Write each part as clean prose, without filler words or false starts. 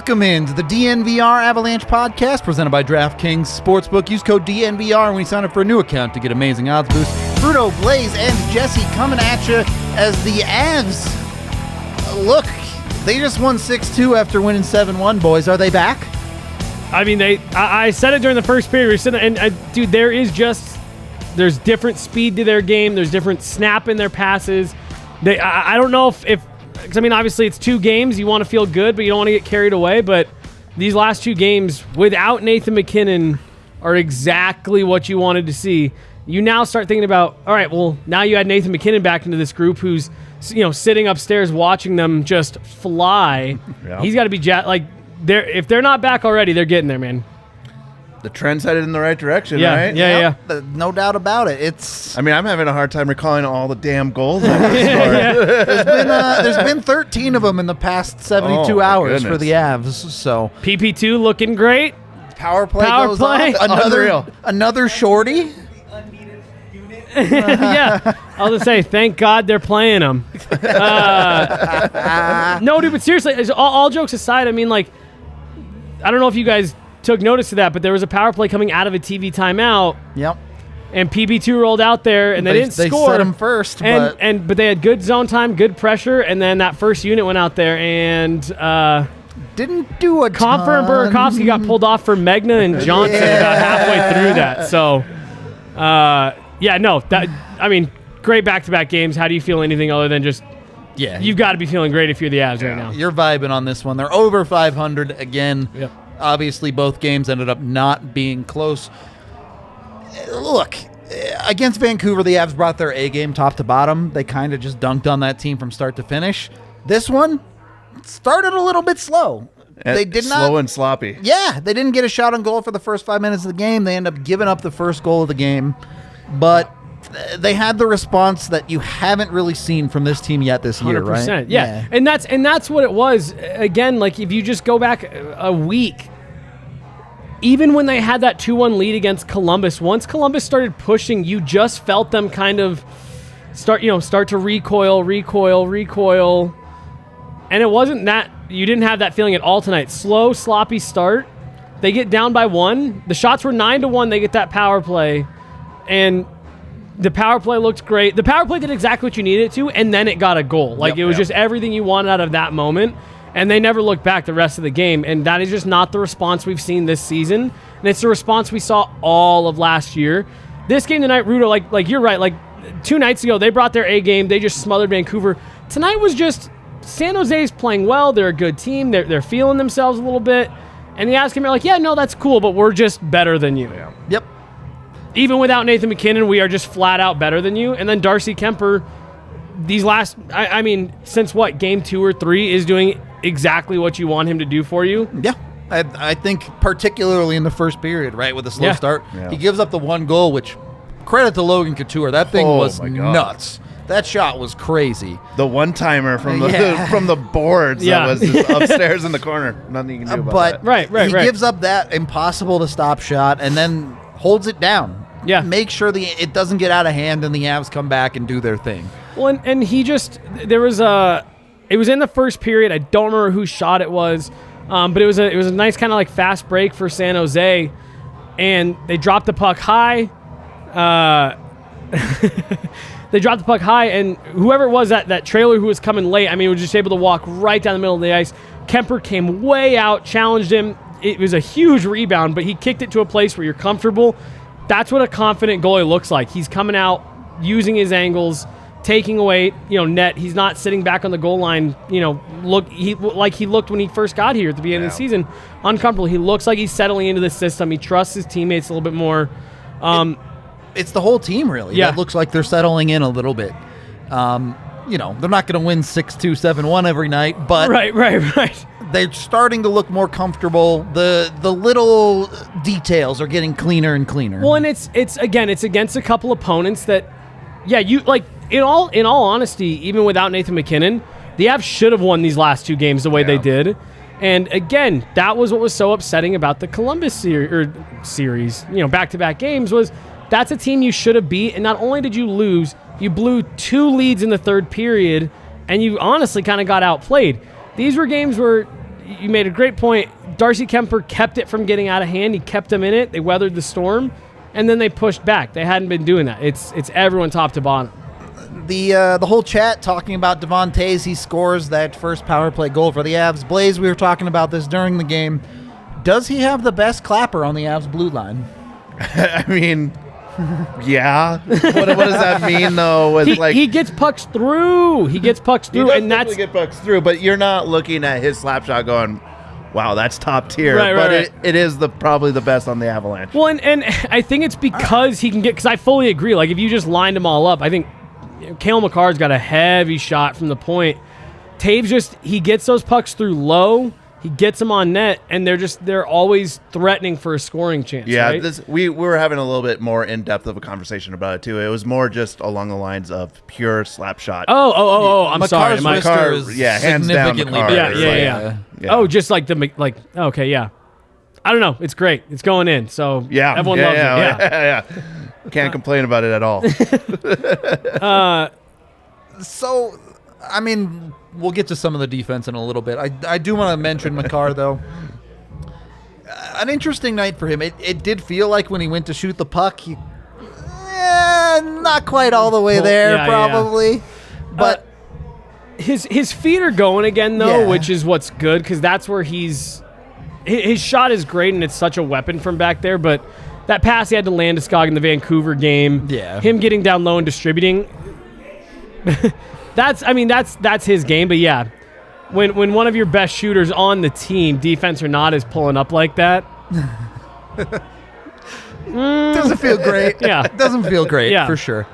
Welcome into the DNVR Avalanche podcast presented by DraftKings Sportsbook. Use code DNVR when you sign up for a new account to get amazing odds boosts. Rudo, Blais, and Jesse coming at you as the Avs. Look, they just won 6-2 after winning 7-1, boys. Are they back? I mean, I said it during the first period. Dude, there's different speed to their game. There's different snap in their passes. I don't know if because, I mean, obviously it's 2 games. You want to feel good, but you don't want to get carried away. But these last 2 games without Nathan MacKinnon are exactly what you wanted to see. You now start thinking about, all right, well, now you add Nathan MacKinnon back into this group who's, sitting upstairs watching them just fly. Yeah. He's got to be if they're not back already, they're getting there, man. The trend's headed in the right direction, right? Yeah. No doubt about it. I'm having a hard time recalling all the damn goals that There's been 13 of them in the past 72 hours for the Avs. So PP2 looking great. Power play goes on. Another shorty. Yeah, I'll just say, thank God they're playing them. No, dude, but seriously, all jokes aside, I mean, I don't know if you guys took notice of that, but there was a power play coming out of a TV timeout. Yep. And PB2 rolled out there, and they didn't score. They set them first, but they had good zone time, good pressure, and then that first unit went out there and didn't do a Compher and Burakovsky got pulled off for Megna and Johnson about halfway through that. So, great back-to-back games. How do you feel anything other than just? Yeah, you've got to be feeling great if you're the Avs right now. You're vibing on this one. They're over 500 again. Yep. Obviously, both games ended up not being close. Look, against Vancouver, the Avs brought their A game top to bottom. They kind of just dunked on that team from start to finish. This one started a little bit slow. They did slow and sloppy. Yeah, they didn't get a shot on goal for the first 5 minutes of the game. They end up giving up the first goal of the game. But they had the response that you haven't really seen from this team yet this year, 100%, right? Yeah. And that's what it was. Again, if you just go back a week, even when they had that 2-1 lead against Columbus, once Columbus started pushing, you just felt them kind of start to recoil. And it wasn't that you didn't have that feeling at all tonight. Slow, sloppy start. They get down by 1. The shots were 9-1. They get that power play. And the power play looked great. The power play did exactly what you needed it to, and then it got a goal. It was just everything you wanted out of that moment, and they never looked back the rest of the game, and that is just not the response we've seen this season, and it's the response we saw all of last year. This game tonight, Rudo, you're right. 2 nights ago, they brought their A game. They just smothered Vancouver. Tonight was just San Jose's playing well. They're a good team. They're feeling themselves a little bit, and the Avs came out that's cool, but we're just better than you. Yeah. Yep. Even without Nathan MacKinnon, we are just flat out better than you. And then Darcy Compher, these last, since game 2 or 3, is doing exactly what you want him to do for you. Yeah. I think particularly in the first period, right, with a slow start. Yeah. He gives up the 1 goal, which, credit to Logan Couture. That thing was nuts. That shot was crazy. The one-timer from the boards that was just upstairs in the corner. Nothing you can do about that. Right. He gives up that impossible-to-stop shot and then holds it down. Yeah. Make sure it doesn't get out of hand and the Avs come back and do their thing. Well, and he just, it was in the first period. I don't remember whose shot it was, but it was a nice kind of fast break for San Jose, and they dropped the puck high. They dropped the puck high, and whoever it was, that trailer who was coming late, was just able to walk right down the middle of the ice. Compher came way out, challenged him. It was a huge rebound, but he kicked it to a place where you're comfortable. That's what a confident goalie looks like. He's coming out, using his angles, taking away, net. He's not sitting back on the goal line, he looked when he first got here at the beginning of the season, uncomfortable. He looks like he's settling into the system. He trusts his teammates a little bit more. It's the whole team, really. Yeah. That looks like they're settling in a little bit. They're not going to win 6-2, 7-1 every night, but right. They're starting to look more comfortable. The little details are getting cleaner and cleaner. Well, and it's against a couple opponents that, you in all honesty, even without Nathan MacKinnon, the Avs should have won these last 2 games the way they did. And again, that was what was so upsetting about the Columbus series. Back-to-back games was that's a team you should have beat, and not only did you lose, you blew 2 leads in the third period, and you honestly kind of got outplayed. These were games where you made a great point. Darcy Compher kept it from getting out of hand. He kept them in it. They weathered the storm, and then they pushed back. They hadn't been doing that. It's everyone top to bottom. The whole chat talking about Devon Toews. He scores that first power play goal for the Avs. Blais, we were talking about this during the game. Does he have the best clapper on the Avs blue line? I mean, yeah. What does that mean, though? He gets pucks through. He gets pucks through, and that's get pucks through. But you're not looking at his slap shot going, "Wow, that's top tier." Right, but right. it is probably the best on the Avalanche. Well, and I think it's because he can get. Because I fully agree. Like if you just lined them all up, I think Cale Makar's got a heavy shot from the point. Toews he gets those pucks through low. He gets them on net, and they're always threatening for a scoring chance. Yeah, right? we were having a little bit more in depth of a conversation about it too. It was more just along the lines of pure slap shot. Oh! I'm sorry. Makar is hands down significantly Makar. better. Yeah. Oh, just like okay, yeah. I don't know. It's great. It's going in. So everyone loves it. Yeah. Can't complain about it at all. So, I mean, we'll get to some of the defense in a little bit. I do want to mention Makar, though. An interesting night for him. It did feel like when he went to shoot the puck, not quite all the way there, probably. But his feet are going again, though, which is what's good, because that's where his shot is great, and it's such a weapon from back there, but that pass he had to Landeskog in the Vancouver game, him getting down low and distributing, that's his game. But yeah, when one of your best shooters on the team, defense or not, is pulling up like that, doesn't feel great. It doesn't feel great for sure.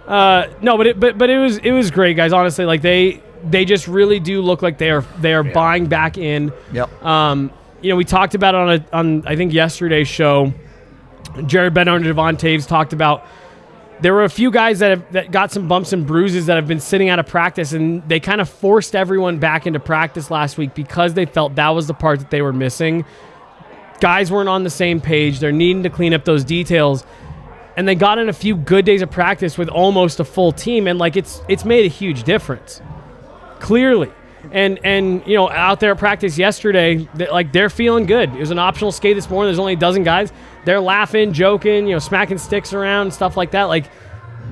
No, but it was great, guys. Honestly, like they just really do look like they are buying back in. Yep. We talked about it on I think yesterday's show. Jared Bednar and Devon Toews talked about there were a few guys that got some bumps and bruises that have been sitting out of practice, and they kind of forced everyone back into practice last week because they felt that was the part that they were missing. Guys weren't on the same page. They're needing to clean up those details, and they got in a few good days of practice with almost a full team, and like it's made a huge difference, clearly. And out there at practice yesterday, they're feeling good. It was an optional skate this morning. There's only a dozen guys. They're laughing, joking, smacking sticks around, stuff like that. Like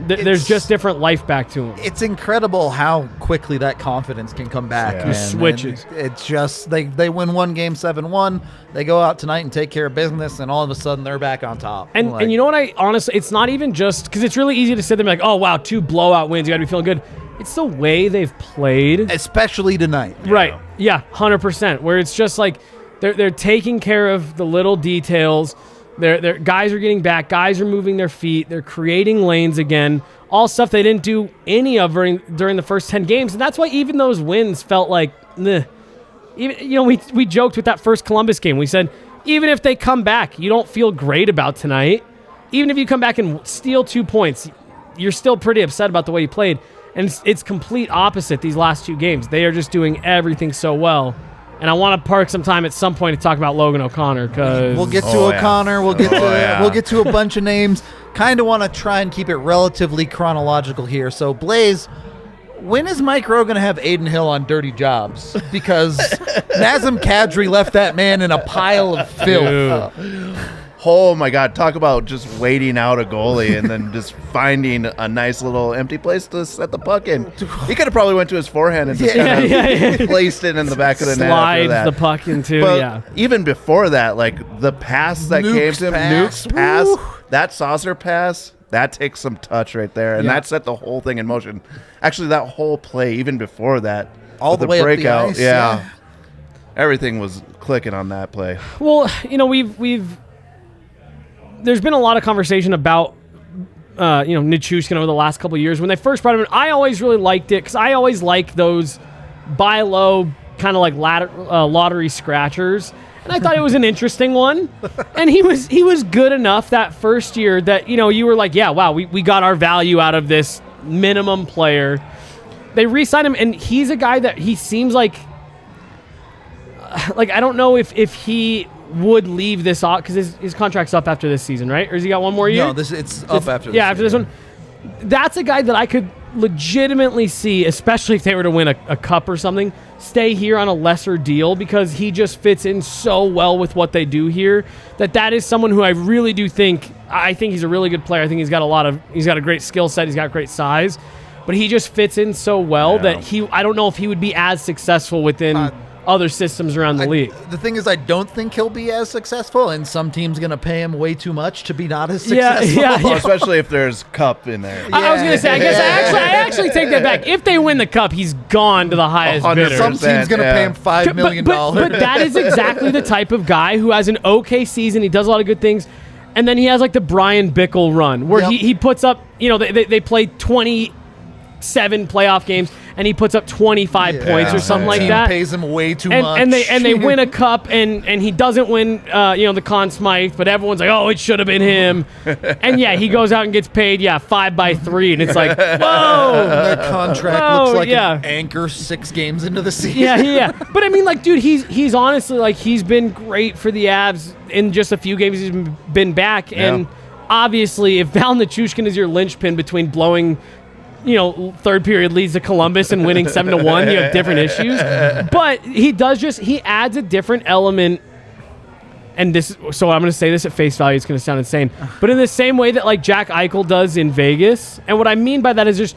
there's just different life back to them. It's incredible how quickly that confidence can come back. Yeah. Man. Switches. And it's just they win one game 7-1. They go out tonight and take care of business, and all of a sudden they're back on top. And you know what? Honestly, it's not even just because it's really easy to sit there and be like, oh wow, 2 blowout wins. You got to be feeling good. It's the way they've played, especially tonight. Right? Yeah, 100%. Where it's just like they're taking care of the little details. Their guys are getting back. Guys are moving their feet. They're creating lanes again. All stuff they didn't do any of during the first 10 games, and that's why even those wins felt like, meh. Even we joked with that first Columbus game. We said even if they come back, you don't feel great about tonight. Even if you come back and steal 2 points, you're still pretty upset about the way you played. And it's complete opposite these last 2 games. They are just doing everything so well. And I want to park some time at some point to talk about Logan O'Connor, because we'll get to O'Connor. We'll get to a bunch of names. Kind of want to try and keep it relatively chronological here. So Blais, when is Mike Rowe going to have Aiden Hill on dirty jobs? Because Nazem Kadri left that man in a pile of filth. Oh my God! Talk about just waiting out a goalie and then just finding a nice little empty place to set the puck in. He could have probably went to his forehand and just kind of placed it in the back of the net. Slides the puck into. But even before that, like the pass that came to him, Nuke's pass, that saucer pass, that takes some touch right there, and that set the whole thing in motion. Actually, that whole play, even before that, all the way breakout, up the ice, everything was clicking on that play. Well, there's been a lot of conversation about, Nichushkin over the last couple of years. When they first brought him in, I always really liked it because I always like those buy low, kind of like lottery scratchers. And I thought it was an interesting one. And he was good enough that first year that, you were like, yeah, wow, we got our value out of this minimum player. They re-signed him, and he's a guy that he seems like I don't know if he would leave this off because his contract's up after this season, right? Or has he got one more year? No, it's up after this. Yeah, after this one. That's a guy that I could legitimately see, especially if they were to win a cup or something, stay here on a lesser deal because he just fits in so well with what they do here. That is someone who I really do think. I think he's a really good player. I think he's got a great skill set. He's got great size, but he just fits in so well that I don't know if he would be as successful within other systems around the league. The thing is, I don't think he'll be as successful, and some team's going to pay him way too much to be not as successful. Well, especially if there's cup in there. I was going to say, I actually take that back. If they win the cup, he's gone to the highest bidder. Some team's going to pay him $5 million. But that is exactly the type of guy who has an okay season. He does a lot of good things. And then he has like the Brian Bickle run where he puts up, they play 27 playoff games and he puts up 25 points or something like that. Pays him way too much. And they win a cup and he doesn't win the Conn Smythe, but everyone's like, oh, it should have been him. And he goes out and gets paid 5 by 3 and it's like, whoa. That contract looks like an anchor 6 games into the season. Yeah. But I mean, like, dude, he's honestly like he's been great for the Avs in just a few games he's been back. And obviously if Valeri Nichushkin is your linchpin between blowing third period leads to Columbus and winning 7-1, you have different issues. But he adds a different element. And so I'm going to say this at face value, it's going to sound insane. But in the same way that like Jack Eichel does in Vegas. And what I mean by that is just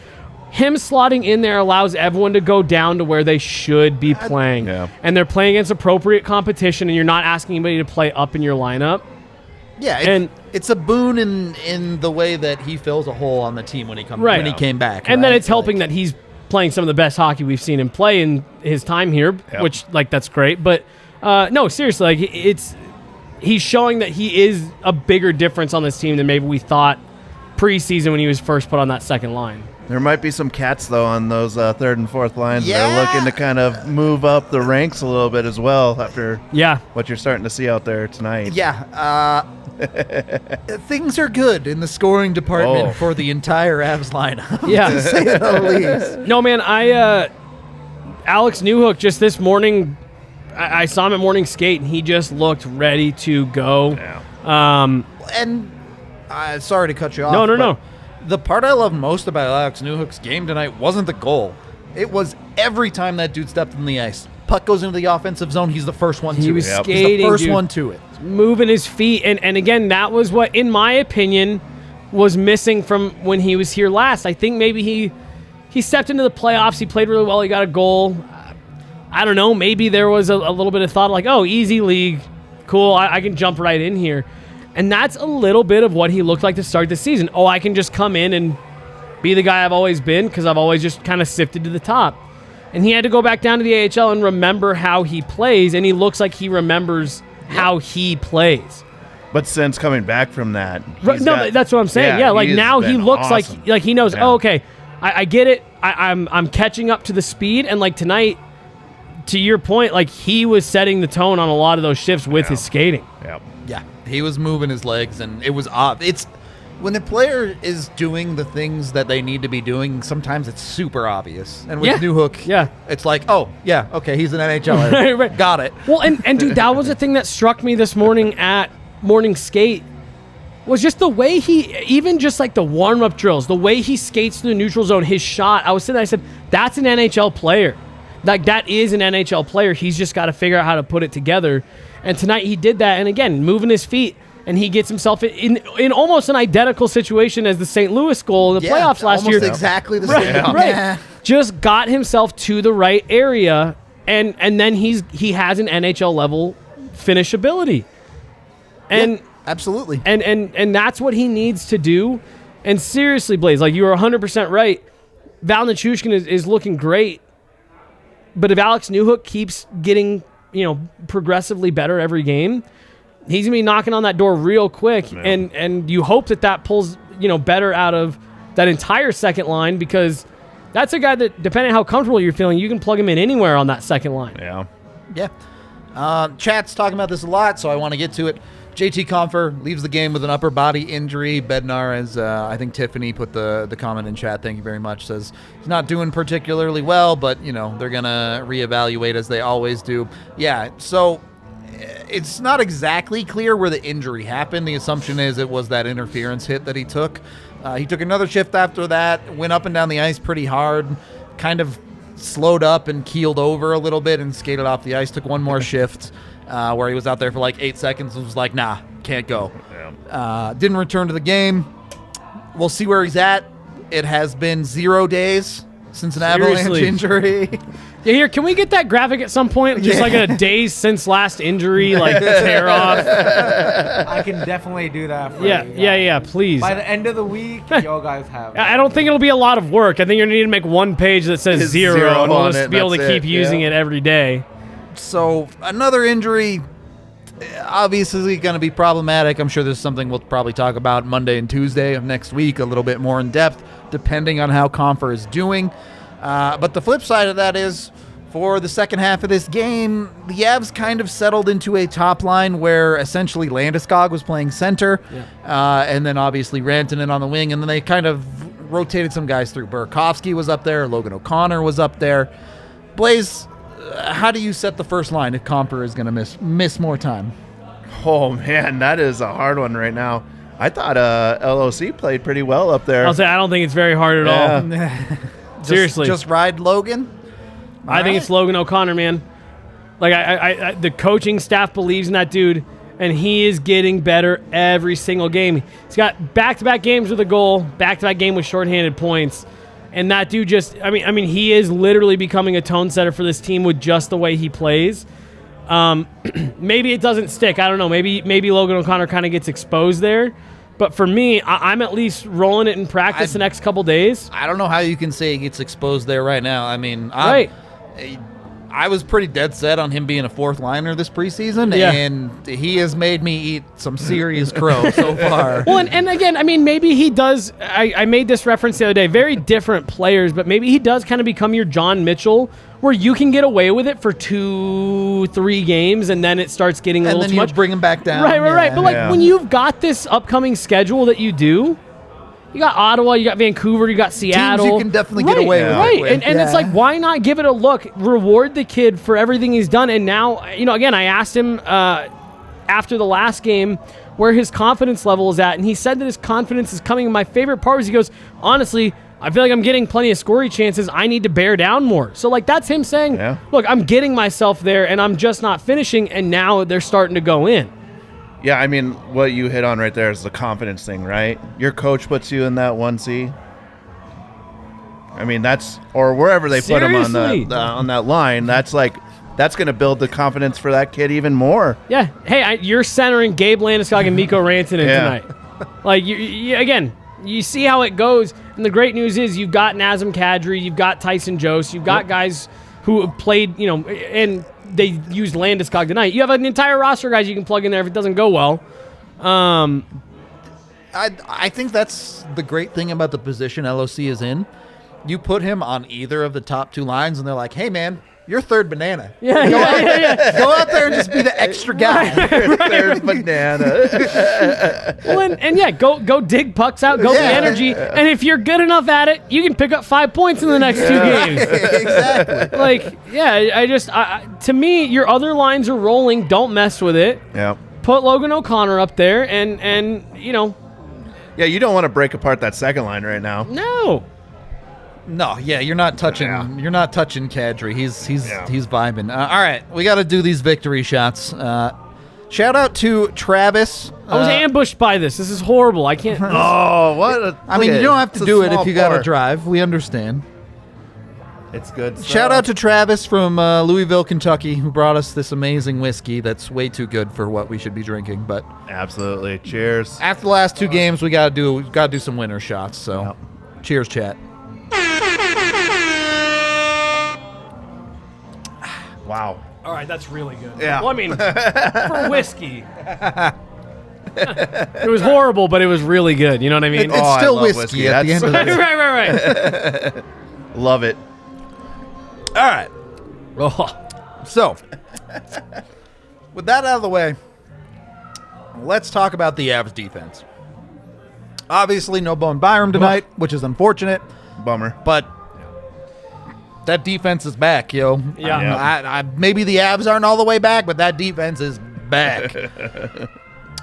him slotting in there allows everyone to go down to where they should be playing. And they're playing against appropriate competition and you're not asking anybody to play up in your lineup. Yeah, it's a boon in the way that he fills a hole on the team when he came back. And then it's helping that he's playing some of the best hockey we've seen him play in his time here, which like that's great. But no, seriously, like he's showing that he is a bigger difference on this team than maybe we thought preseason when he was first put on that second line. There might be some cats, though, on those third and fourth lines. Yeah. They're looking to kind of move up the ranks a little bit as well after what you're starting to see out there tonight. Yeah. Things are good in the scoring department for the entire Avs lineup. Yeah. To say the least. No, man, Alex Newhook just this morning, I saw him at morning skate, and he just looked ready to go. Yeah. Sorry to cut you off. No. The part I love most about Alex Newhook's game tonight wasn't the goal. It was every time that dude stepped in the ice. Puck goes into the offensive zone, he's the first one to it. He was skating, he's the first one to it. Moving his feet. And again, that was what, in my opinion, was missing from when he was here last. I think maybe he stepped into the playoffs. He played really well. He got a goal. I don't know. Maybe there was a little bit of thought like, oh, easy league. Cool. I can jump right in here. And that's a little bit of what he looked like to start the season. Oh, I can just come in and be the guy I've always been because I've always just kind of sifted to the top. And he had to go back down to the AHL and remember how he plays, and he looks like he remembers how he plays. But since coming back from that... that's what I'm saying. Yeah, like now he looks awesome. like he knows, oh, okay, I get it. I'm catching up to the speed, and like tonight, to your point, like he was setting the tone on a lot of those shifts with his skating. Yeah, he was moving his legs, and it was odd. It's when the player is doing the things that they need to be doing, sometimes it's super obvious. And with Newhook, it's like, oh, yeah, okay, he's an NHLer. Right. Got it. Well, and dude, that was the thing that struck me this morning at morning skate was just the way even just like the warm-up drills, the way he skates through the neutral zone, his shot. I was sitting there, I said, that's an NHL player. Like, that is an NHL player. He's just got to figure out how to put it together. And tonight he did that. And again, moving his feet. And he gets himself in almost an identical situation as the St. Louis goal in the playoffs last year. Almost exactly the same. Right. Yeah. Just got himself to the right area. And then he has an NHL level finishability. And absolutely. And that's what he needs to do. And seriously, Blais, like you were 100% right. Valeri Nichushkin is looking great. But if Alex Newhook keeps getting, progressively better every game, he's going to be knocking on that door real quick. Yeah. And you hope that pulls, better out of that entire second line, because that's a guy that, depending on how comfortable you're feeling, you can plug him in anywhere on that second line. Yeah. Chat's talking about this a lot, so I want to get to it. JT Compher leaves the game with an upper body injury. Bednar, as I think Tiffany put the comment in chat, thank you very much, says he's not doing particularly well, but, they're going to reevaluate as they always do. Yeah, so it's not exactly clear where the injury happened. The assumption is it was that interference hit that he took. He took another shift after that, went up and down the ice pretty hard, kind of slowed up and keeled over a little bit and skated off the ice. Took one more shift where he was out there for like 8 seconds and was like, nah, can't go. Didn't return to the game. We'll see where he's at. It has been 0 days since an Avalanche injury. Yeah, here, can we get that graphic at some point? Just like a days since last injury, like tear off. I can definitely do that for you. Yeah, please. By the end of the week, y'all guys have it. I don't think it'll be a lot of work. I think you're going to need to make one page that says zero and we'll just be able to keep using it every day. So another injury, obviously going to be problematic. I'm sure there's something we'll probably talk about Monday and Tuesday of next week a little bit more in depth, depending on how Compher is doing. But the flip side of that is, for the second half of this game, the Avs kind of settled into a top line where essentially Landeskog was playing center, and then obviously Rantanen on the wing, and then they kind of rotated some guys through. Burakovsky was up there, Logan O'Connor was up there. Blais, how do you set the first line if Compher is going to miss more time? Oh, man, that is a hard one right now. I thought LOC played pretty well up there. I'll say I don't think it's very hard at all. Seriously. Just ride Logan? I think it's Logan O'Connor, man. Like, I the coaching staff believes in that dude, and he is getting better every single game. He's got back-to-back games with a goal, back-to-back game with shorthanded points, and that dude just, I mean, he is literally becoming a tone setter for this team with just the way he plays. Maybe it doesn't stick. I don't know. Maybe Logan O'Connor kind of gets exposed there. But for me, I'm at least rolling it in practice the next couple days. I don't know how you can say he gets exposed there right now. I mean, I was pretty dead set on him being a fourth liner this preseason, and he has made me eat some serious crow so far. Well, and again, I mean, maybe he does. I made this reference the other day. Very different players, but maybe he does kind of become your John Mitchell, where you can get away with it for 2-3 games, and then it starts getting a little too much. And then you bring him back down. Right. But when you've got this upcoming schedule that you do, you got Ottawa, you got Vancouver, you got Seattle. Teams you can definitely get away with. Right, and it's like, why not give it a look? Reward the kid for everything he's done. And now, again, I asked him after the last game where his confidence level is at, and he said that his confidence is coming. And my favorite part was he goes, honestly, I feel like I'm getting plenty of scoring chances. I need to bear down more. So, that's him saying, look, I'm getting myself there, and I'm just not finishing, and now they're starting to go in. Yeah, I mean, what you hit on right there is the confidence thing, right? Your coach puts you in that 1C. I mean, or wherever they put him on that line, that's going to build the confidence for that kid even more. Yeah. Hey, you're centering Gabe Landeskog and Mikko Rantanen tonight. Like, you see how it goes. And the great news is you've got Nazem Kadri, you've got Tyson Jost, you've got guys who played, and they used Landeskog tonight. You have an entire roster of guys you can plug in there if it doesn't go well. I think that's the great thing about the position LOC is in. You put him on either of the top two lines, and they're like, hey, man, you're third banana. Go out there and just be the extra guy. Third banana. Well, go dig pucks out, go the energy. And if you're good enough at it, you can pick up 5 points in the next 2 games. Exactly. To me, your other lines are rolling. Don't mess with it. Yeah. Put Logan O'Connor up there, and Yeah, you don't want to break apart that second line right now. No, you're not touching. You're not touching Kadri. He's vibing. All right, we got to do these victory shots. Shout out to Travis. I was ambushed by this. This is horrible. I can't. Oh, what? I mean, you don't have to do it if you got to drive. We understand. It's good stuff. Shout out to Travis from Louisville, Kentucky, who brought us this amazing whiskey that's way too good for what we should be drinking. But absolutely, cheers. After the last 2 games, we got to do some winner shots. So, cheers, chat. Wow. All right, that's really good. Yeah. Well, I mean, for whiskey. It was horrible, but it was really good. You know what I mean? It's still whiskey at the end of the day. Right. Love it. All right. So, with that out of the way, let's talk about the Avs defense. Obviously, no Bowen Byram tonight, which is unfortunate. Bummer. But that defense is back, yo. Yeah. Maybe the Avs aren't all the way back, but that defense is back.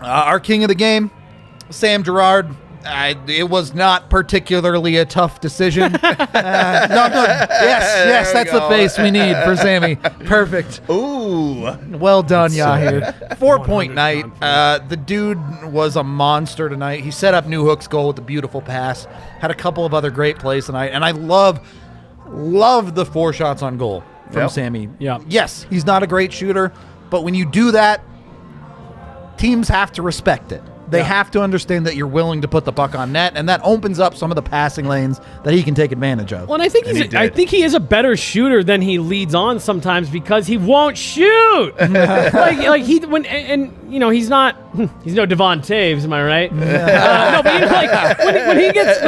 Our king of the game, Sam Girard. It was not particularly a tough decision. Yes, that's the face we need for Sammy. Perfect. Ooh. Well done, Yahir. 4-point night. The dude was a monster tonight. He set up Newhook's goal with a beautiful pass. Had a couple of other great plays tonight. And I love the 4 shots on goal from Sammy. Yeah. Yes, he's not a great shooter, but when you do that, teams have to respect it. They have to understand that you're willing to put the puck on net, and that opens up some of the passing lanes that he can take advantage of. Well, and I think he is a better shooter than he leads on sometimes because he won't shoot. he's not he's no Devon Taves, am I right? No, but when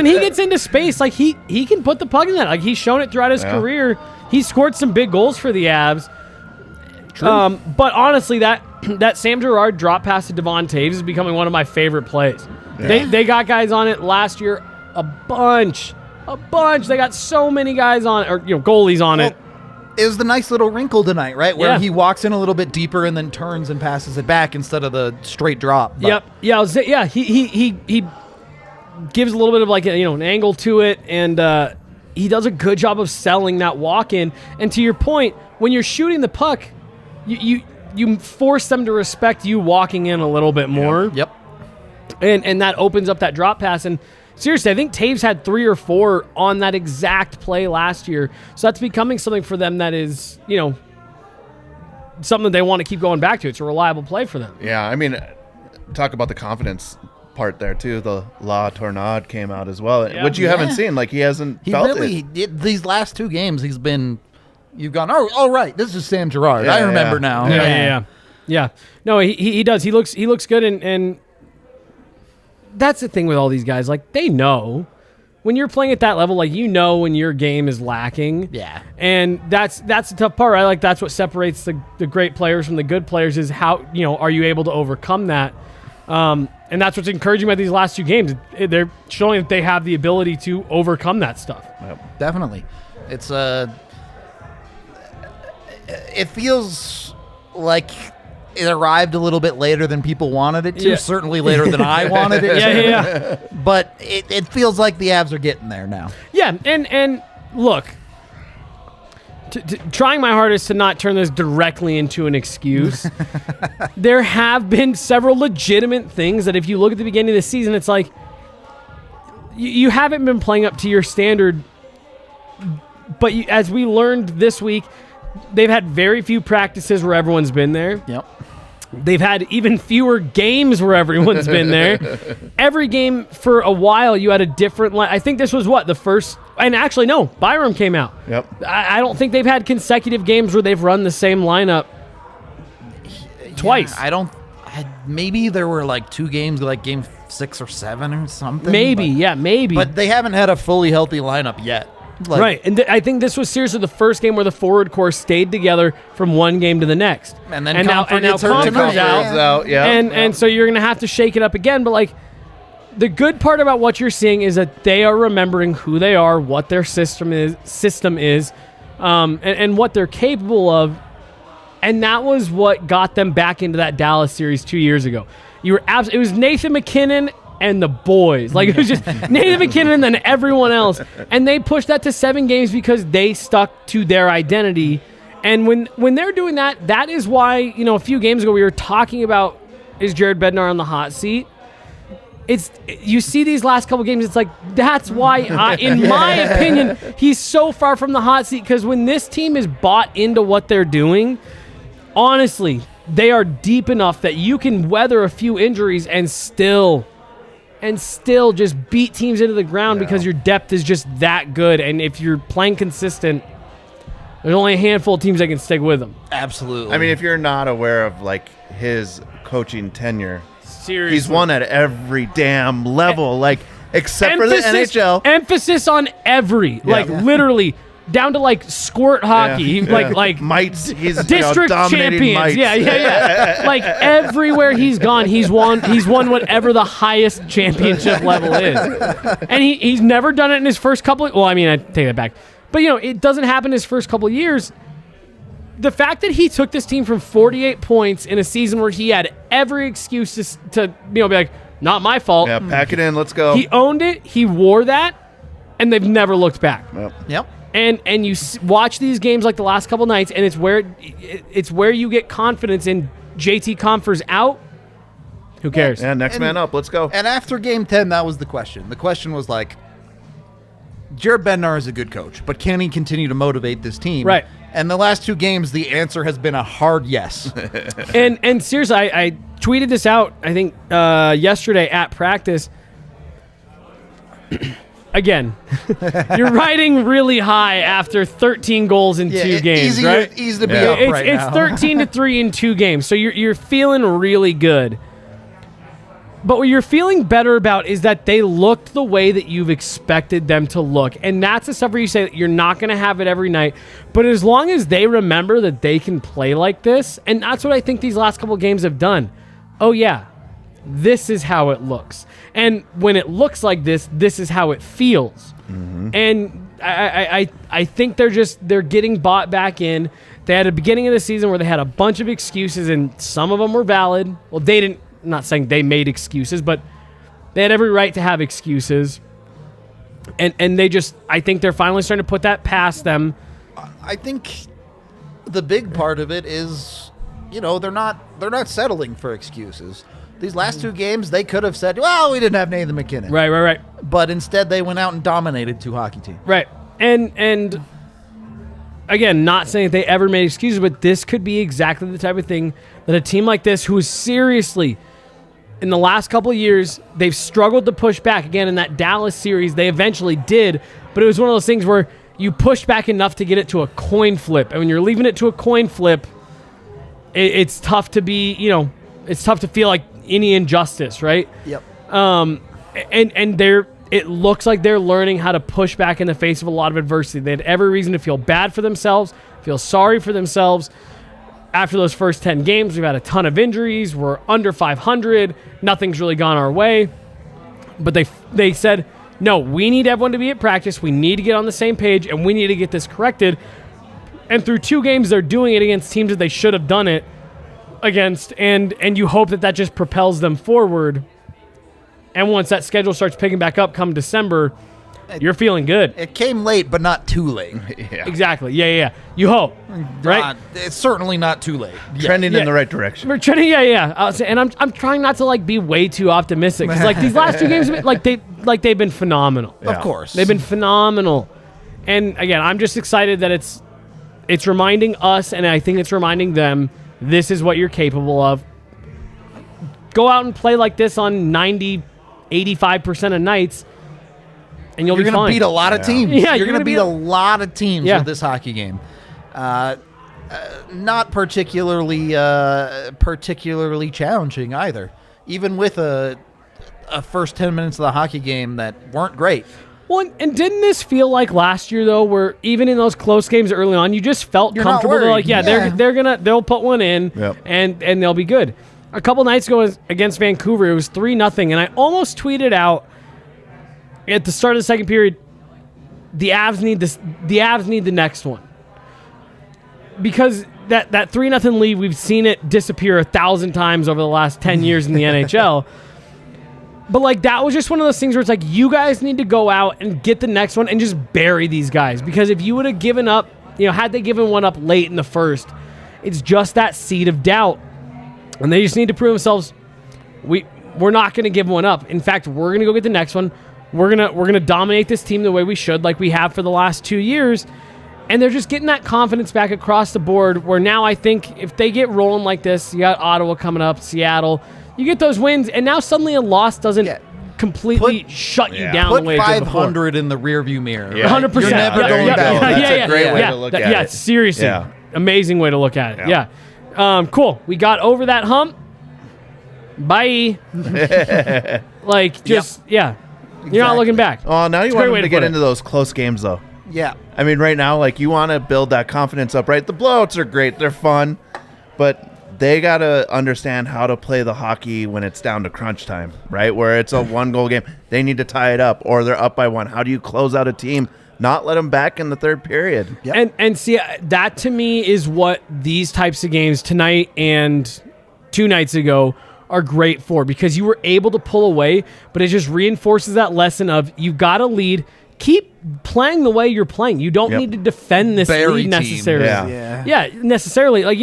he gets into space, like he can put the puck in that. Like he's shown it throughout his career. He's scored some big goals for the Avs. True. But honestly, that Sam Girard drop pass to Devon Taves is becoming one of my favorite plays. Yeah. They got guys on it last year, a bunch. They got so many guys on it, or goalies on it. It was the nice little wrinkle tonight, right? Where he walks in a little bit deeper and then turns and passes it back instead of the straight drop. But. Yep. He gives a little bit of like an angle to it, and he does a good job of selling that walk in. And to your point, when you're shooting the puck, you force them to respect you walking in a little bit more. Yep. And that opens up that drop pass. And seriously, I think Taves had 3 or 4 on that exact play last year. So that's becoming something for them that is, something that they want to keep going back to. It's a reliable play for them. Yeah, I mean, talk about the confidence part there too. The La Tornade came out as well, which you haven't seen. Like he hasn't felt it. These last 2 games, he's been... You've gone, oh, right, this is Sam Girard. I remember now. Yeah. No, he does. He looks good, and that's the thing with all these guys. Like, they know when you're playing at that level, like, when your game is lacking. Yeah. And that's the tough part, right? Like, that's what separates the great players from the good players is how, are you able to overcome that? And that's what's encouraging about these last 2 games. They're showing that they have the ability to overcome that stuff. Yep. Definitely. It's it feels like it arrived a little bit later than people wanted it to. Yeah. Certainly later than I wanted it to. Yeah. But it feels like the Avs are getting there now. Yeah, and look, trying my hardest to not turn this directly into an excuse. There have been several legitimate things that if you look at the beginning of the season, it's like you haven't been playing up to your standard. But as we learned this week, they've had very few practices where everyone's been there. Yep. They've had even fewer games where everyone's been there. Every game for a while, you had a different line. I think this was the first. And actually, no, Byram came out. Yep. I don't think they've had consecutive games where they've run the same lineup twice. Maybe there were like 2 games, like game 6 or 7 or something. Maybe. But they haven't had a fully healthy lineup yet. Right, and I think this was seriously the first game where the forward core stayed together from one game to the next. And then Compher gets hurt Compher's out. Yeah. And so you're going to have to shake it up again. But like, the good part about what you're seeing is that they are remembering who they are, what their system is, and what they're capable of. And that was what got them back into that Dallas series 2 years ago. It was Nathan McKinnon and the boys. Like, it was just Nathan McKinnon and then everyone else. And they pushed that to 7 games because they stuck to their identity. And when they're doing that, that is why, a few games ago we were talking about, is Jared Bednar on the hot seat? You see these last couple games, it's like, that's why, in my opinion, he's so far from the hot seat, because when this team is bought into what they're doing, honestly, they are deep enough that you can weather a few injuries and still just beat teams into the ground because your depth is just that good. And if you're playing consistent, there's only a handful of teams that can stick with them. Absolutely. I mean, if you're not aware of like his coaching tenure, seriously, he's won at every damn level, like except for the NHL. Emphasis on every, like literally down to like squirt hockey, like mites. He's district champions. Mites. Yeah. Like everywhere he's gone, he's won whatever the highest championship level is, and he's never done it in his first couple. Well, I mean, I take that back, but it doesn't happen his first couple of years. the fact that he took this team from 48 points in a season where he had every excuse to be like, not my fault. Yeah, pack it in. Let's go. He owned it. He wore that, and they've never looked back. Yep. And you watch these games like the last couple nights, and it's where you get confidence in JT Compher's out. Who cares? Yeah, next man up. Let's go. And after Game 10, that was the question. The question was like, Jared Bednar is a good coach, but can he continue to motivate this team? Right. And the last 2 games, the answer has been a hard yes. and seriously, I tweeted this out, I think, yesterday at practice. Again, you're riding really high after 13 goals in 2 games, right? Easy to be up right now. It's 13-3 in 2 games, so you're feeling really good. But what you're feeling better about is that they looked the way that you've expected them to look. And that's the stuff where you say that you're not going to have it every night. But as long as they remember that they can play like this, and that's what I think these last couple games have done. Oh, yeah, this is how it looks. And when it looks like this is how it feels. Mm-hmm. And I think they're getting bought back in. They had a beginning of the season where they had a bunch of excuses, and some of them were valid. Well, they didn't. I'm not saying they made excuses, but they had every right to have excuses. And they just, I think they're finally starting to put that past them. I think the big part of it is, they're not settling for excuses. These last 2 games, they could have said, well, we didn't have Nathan McKinnon. Right. But instead, they went out and dominated 2 hockey teams. Right. And again, not saying that they ever made excuses, but this could be exactly the type of thing that a team like this, who is seriously, in the last couple of years, they've struggled to push back. Again, in that Dallas series, they eventually did, but it was one of those things where you pushed back enough to get it to a coin flip. And when you're leaving it to a coin flip, it's tough to be, it's tough to feel like any injustice, right? Yep. And it looks like they're learning how to push back in the face of a lot of adversity. They had every reason to feel bad for themselves, feel sorry for themselves. After those first 10 games, we've had a ton of injuries. We're under 500. Nothing's really gone our way. But they said, no, we need everyone to be at practice. We need to get on the same page, and we need to get this corrected. And through 2 games, they're doing it against teams that they should have done it against. And you hope that just propels them forward. And once that schedule starts picking back up come December, you're feeling good. It came late, but not too late. Yeah. Exactly. Yeah. You hope, right? It's certainly not too late. Trending in the right direction. We're trending. Yeah. And I'm trying not to be way too optimistic, because these last 2 games, they've been phenomenal. Yeah. Of course, they've been phenomenal. And again, I'm just excited that it's reminding us, and I think it's reminding them, this is what you're capable of. Go out and play like this on 85% of nights, and you're going to beat a lot of teams. Yeah, you're going to beat a lot of teams with this hockey game. Not particularly challenging either. Even with a first 10 minutes of the hockey game that weren't great. Well, and didn't this feel like last year though, where even in those close games early on, you just felt comfortable? They're like, they'll put one in, and they'll be good. A couple nights ago against Vancouver, it was 3-0, and I almost tweeted out at the start of the second period, the Avs need this. The Avs need the next one, because that 3-0 lead, we've seen it disappear 1,000 times over the last 10 years in the NHL. But that was just one of those things where it's like, you guys need to go out and get the next one and just bury these guys, because if you would have given up, had they given one up late in the first, it's just that seed of doubt, and they just need to prove themselves. We're not going to give one up. In fact, we're going to go get the next one. We're gonna dominate this team the way we should, like we have for the last 2 years. And they're just getting that confidence back across the board, where now I think if they get rolling like this, you got Ottawa coming up, Seattle, you get those wins, and now suddenly a loss doesn't completely shut you down the way it did before. 500 in the rearview mirror. Yeah. 100%. You're never going back. That's a great way to look at it. Yeah, seriously. Yeah. Amazing way to look at it. Yeah. Cool. We got over that hump. Bye. You're not looking back. Oh, now you want them to get into those close games, though. Yeah. I mean, right now, you want to build that confidence up, right? The blowouts are great. They're fun. But they got to understand how to play the hockey when it's down to crunch time, right? Where it's a 1-goal game. They need to tie it up, or they're up by 1. How do you close out a team not let him back in the third period. Yep. And see, that to me is what these types of games tonight and 2 nights ago are great for, because you were able to pull away, but it just reinforces that lesson of you've got to lead. Keep playing the way you're playing. You don't need to defend this lead necessarily. Yeah. Necessarily. Like,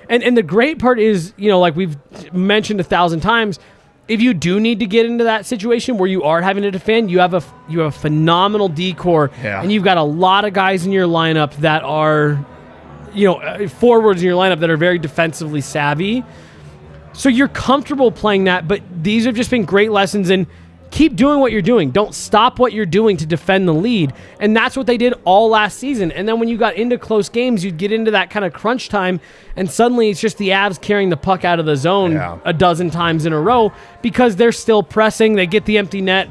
and the great part is, like we've mentioned 1,000 times, if you do need to get into that situation where you are having to defend, you have a phenomenal D-core, and you've got a lot of guys in your lineup that are, forwards in your lineup that are very defensively savvy. So you're comfortable playing that, but these have just been great lessons in keep doing what you're doing. Don't stop what you're doing to defend the lead. And that's what they did all last season. And then when you got into close games, you'd get into that kind of crunch time, and suddenly it's just the Avs carrying the puck out of the zone a dozen times in a row because they're still pressing. They get the empty net,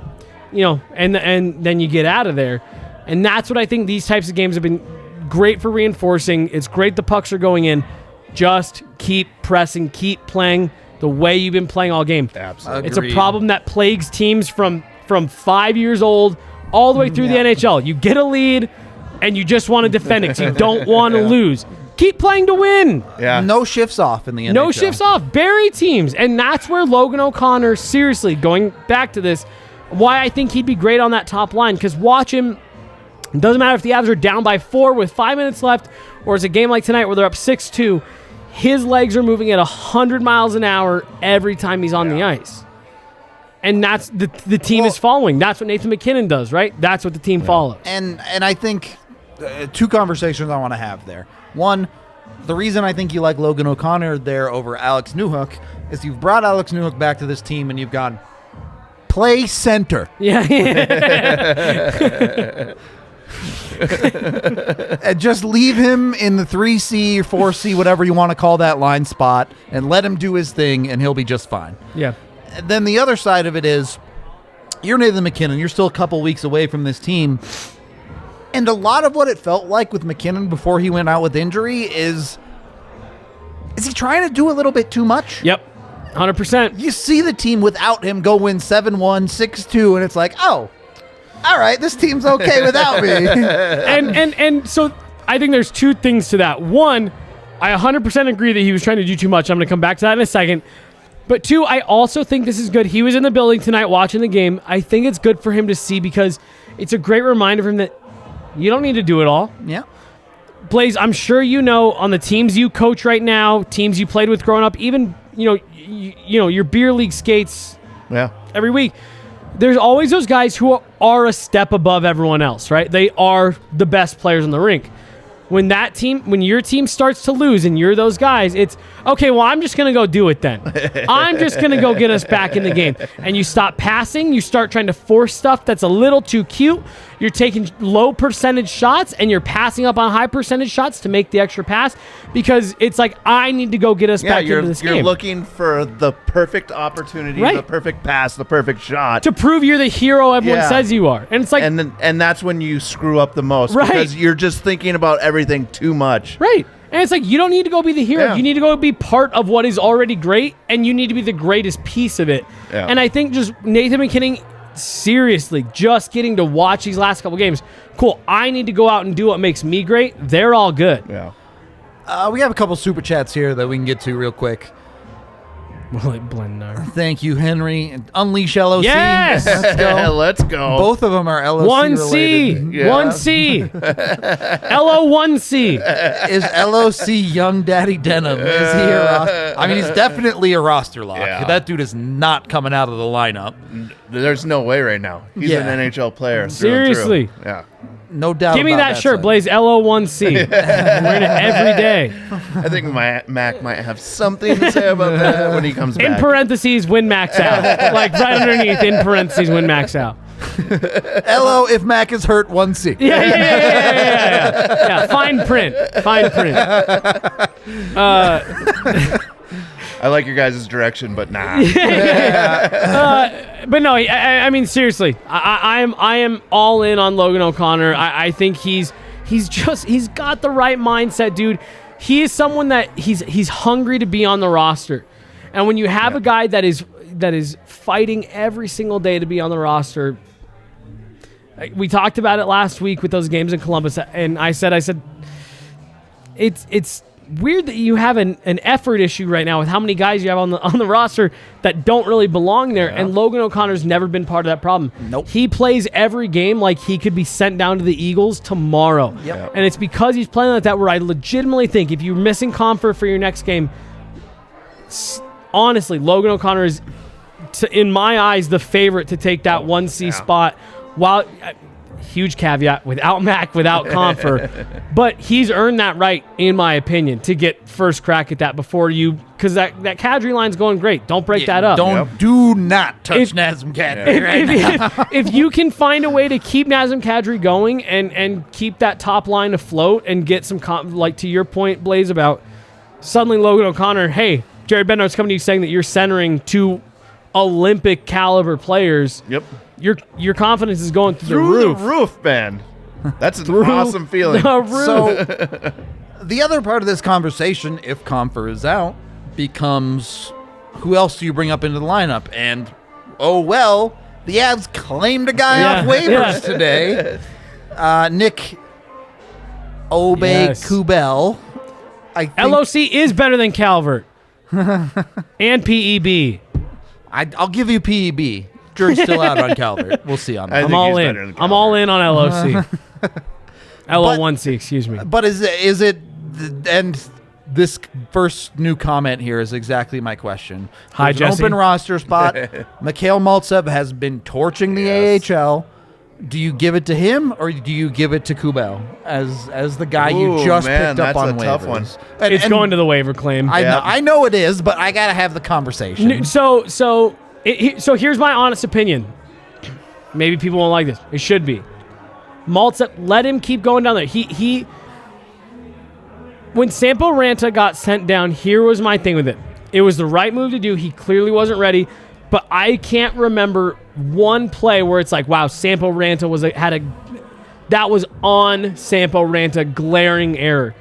and then you get out of there. And that's what I think these types of games have been great for reinforcing. It's great the pucks are going in. Just keep pressing, keep playing the way you've been playing all game. Absolutely. It's a problem that plagues teams from 5 years old all the way through the NHL. You get a lead, and you just want to defend it. You don't want to lose. Keep playing to win. Yeah. No shifts off in the NHL. No shifts off. Bury teams. And that's where Logan O'Connor, seriously, going back to this, why I think he'd be great on that top line. Because watch him. It doesn't matter if the Avs are down by 4 with 5 minutes left, or it's a game like tonight where they're up 6-2. His legs are moving at 100 miles an hour every time he's on the ice. And that's the team is following. That's what Nathan MacKinnon does, right? That's what the team follows. And I think 2 conversations I want to have there. One, the reason I think you like Logan O'Connor there over Alex Newhook is you've brought Alex Newhook back to this team, and you've gone, play center. Yeah. And just leave him in the 3C or 4C, whatever you want to call that line spot, and let him do his thing, and he'll be just fine. Yeah. And then the other side of it is, you're Nathan MacKinnon. You're still a couple weeks away from this team. And a lot of what it felt like with MacKinnon before he went out with injury is he trying to do a little bit too much? Yep. 100%. You see the team without him go win 7-1, 6-2, and it's like, oh, all right, this team's okay without me. and so I think there's 2 things to that. One, I 100% agree that he was trying to do too much. I'm going to come back to that in a second. But 2, I also think this is good. He was in the building tonight watching the game. I think it's good for him to see, because it's a great reminder for him that you don't need to do it all. Yeah. Blais, I'm sure on the teams you coach right now, teams you played with growing up, even your beer league skates every week. There's always those guys who are a step above everyone else, right? They are the best players in the rink. When your team starts to lose and you're those guys, it's, okay, well, I'm just going to go do it then. I'm just going to go get us back in the game. And you stop passing. You start trying to force stuff that's a little too cute. You're taking low percentage shots, and you're passing up on high percentage shots to make the extra pass, because it's like, I need to go get us back into this game. You're looking for the perfect opportunity, the perfect pass, the perfect shot. To prove you're the hero everyone says you are. And it's like, and that's when you screw up the most, right, because you're just thinking about everything too much. Right. And it's like, you don't need to go be the hero. Yeah. You need to go be part of what is already great, and you need to be the greatest piece of it. Yeah. And I think just Nathan MacKinnon, seriously, just getting to watch these last couple games, cool, I need to go out and do what makes me great. They're all good. Yeah. We have a couple super chats here that we can get to real quick. Bednar. Thank you, Henry. Unleash LOC. Yes! Let's go. Let's go. Both of them are LOC 1C. related. Yeah. 1C. LO1C. Is LOC Young Daddy Denim? Is he a roster? I mean, he's definitely a roster lock. Yeah. That dude is not coming out of the lineup. There's no way right now. He's an NHL player. Seriously. Through and through. Yeah. No doubt. Give me about that shirt, side. Blais, LO1C. I'm wearing it every day. I think Mac might have something to say about that when he comes In back. parentheses, win max out. Like right underneath, in parentheses, win max out. LO if Mac is hurt, 1C. Yeah. Fine print. I like your guys' direction, but nah. But no, I mean, seriously, I am all in on Logan O'Connor. I think he's got the right mindset, dude. He is someone that he's hungry to be on the roster. And when you have a guy that is fighting every single day to be on the roster, We talked about it last week with those games in Columbus, and I said, it's weird that you have an effort issue right now with how many guys you have on the roster that don't really belong there, and Logan O'Connor's never been part of that problem. Nope. He plays every game like he could be sent down to the Eagles tomorrow. Yep. And it's because he's playing like that where I legitimately think if you're missing Compher for your next game, honestly, Logan O'Connor is, in my eyes, the favorite to take that 1C spot. While huge caveat, without Mac, without Compher, but he's earned that right, in my opinion, to get first crack at that before you, because that Kadri line's going great. Don't break that up. Do not touch Nazem Kadri if you can find a way to keep Nazem Kadri going and keep that top line afloat and get some, like to your point, Blais, about suddenly Logan O'Connor, hey, Jared Bednar's coming to you saying that you're centering two Olympic caliber players. Yep. Your confidence is going through the roof, man. That's an awesome feeling. So the other part of this conversation, if Compher is out, becomes who else do you bring up into the lineup? And the Avs claimed a guy off waivers today. Nick Kubel. I think LOC is better than Calvert and PEB. I'll give you PEB. Jury's still out on Calvert. We'll see on that. I'm all in. I'm all in on LOC. LO1C, excuse me. But is it? And this first new comment here is exactly my question. Hi, There's Jesse. An open roster spot. Mikhail Maltsev has been torching the AHL. Do you give it to him or do you give it to Kubel as the guy you just picked up on waivers? Tough one. It's going to the waiver claim. I know it is, but I gotta have the conversation. So here's my honest opinion. Maybe people won't like this. It should be. Maltsev, let him keep going down there. He when Sampo Ranta got sent down, here was my thing with it. It was the right move to do. He clearly wasn't ready, but I can't remember one play where it's like, wow, Sampo Ranta that was on Sampo Ranta, glaring error.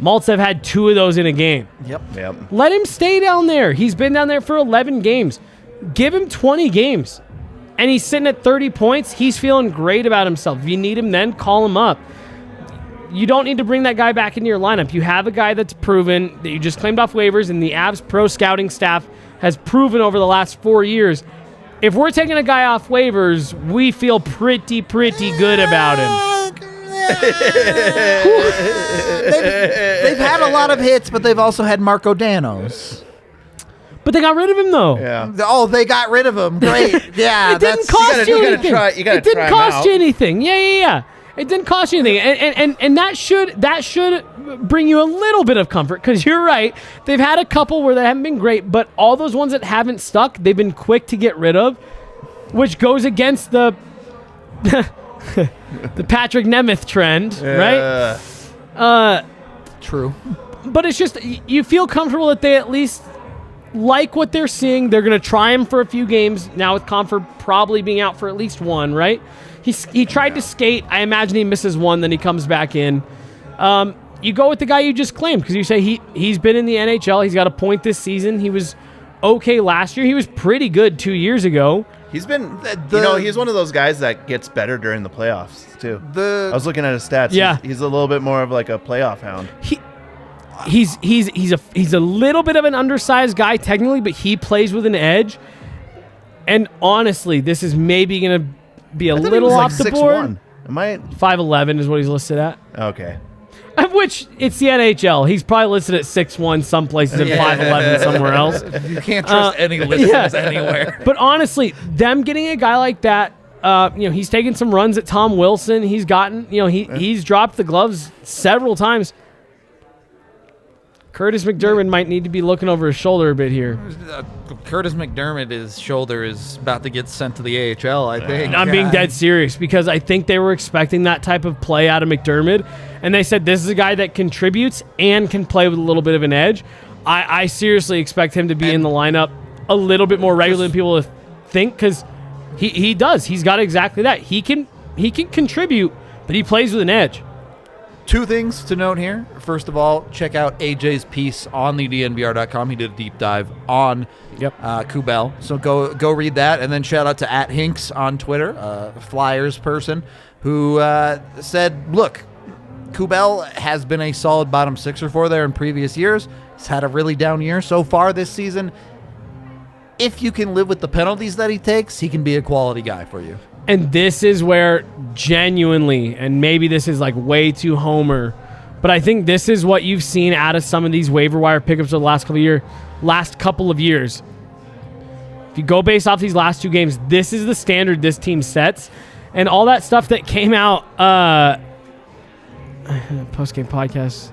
Maltsev had 2 of those in a game. Yep. Let him stay down there. He's been down there for 11 games. Give him 20 games. And he's sitting at 30 points. He's feeling great about himself. If you need him then, call him up. You don't need to bring that guy back into your lineup. You have a guy that's proven that you just claimed off waivers, and the Avs pro scouting staff has proven over the last 4 years. If we're taking a guy off waivers, we feel pretty good about him. They've had a lot of hits, but they've also had Marco Danos. But they got rid of him, though. Yeah. Oh, they got rid of him. Great. Yeah. It didn't cost you anything. It didn't cost you anything. Yeah. It didn't cost you anything. And that should bring you a little bit of comfort, because you're right. They've had a couple where they haven't been great, but all those ones that haven't stuck, they've been quick to get rid of, which goes against the the Patrick Nemeth trend, right? True. But it's just, you feel comfortable that they at least like what they're seeing. They're going to try him for a few games now, with Compher probably being out for at least one, right? He tried to skate. I imagine he misses one, then he comes back in. You go with the guy you just claimed, because you say he's been in the NHL. He's got a point this season. He was okay last year. He was pretty good 2 years ago. He's been, he's one of those guys that gets better during the playoffs too. I was looking at his stats. Yeah, he's a little bit more of like a playoff hound. He's a little bit of an undersized guy technically, but he plays with an edge. And honestly, this is maybe going to be a little off the board. Am I 5'11" is what he's listed at. Okay. Which, it's the NHL. He's probably listed at 6'1" some places and 5'11" somewhere else. You can't trust any listeners anywhere. But honestly, them getting a guy like that, he's taken some runs at Tom Wilson. He's gotten, he's dropped the gloves several times. Curtis McDermott might need to be looking over his shoulder a bit here. Curtis McDermott, his shoulder is about to get sent to the AHL, I think. I'm being dead serious, because I think they were expecting that type of play out of McDermott, and they said this is a guy that contributes and can play with a little bit of an edge. I seriously expect him to be in the lineup a little bit more regularly than people think, because he does. He's got exactly that. He can contribute, but he plays with an edge. Two things to note here. First of all, check out AJ's piece on the DNVR.com. He did a deep dive on Kubel. So go read that. And then shout out to @Hinks on Twitter, Flyers person, who said, look, Kubel has been a solid bottom sixer for there in previous years. He's had a really down year so far this season. If you can live with the penalties that he takes, he can be a quality guy for you. And this is where genuinely, and maybe this is like way too homer, but I think this is what you've seen out of some of these waiver wire pickups of the last couple of years. If you go based off these last 2 games, this is the standard this team sets. And all that stuff that came out post-game podcast.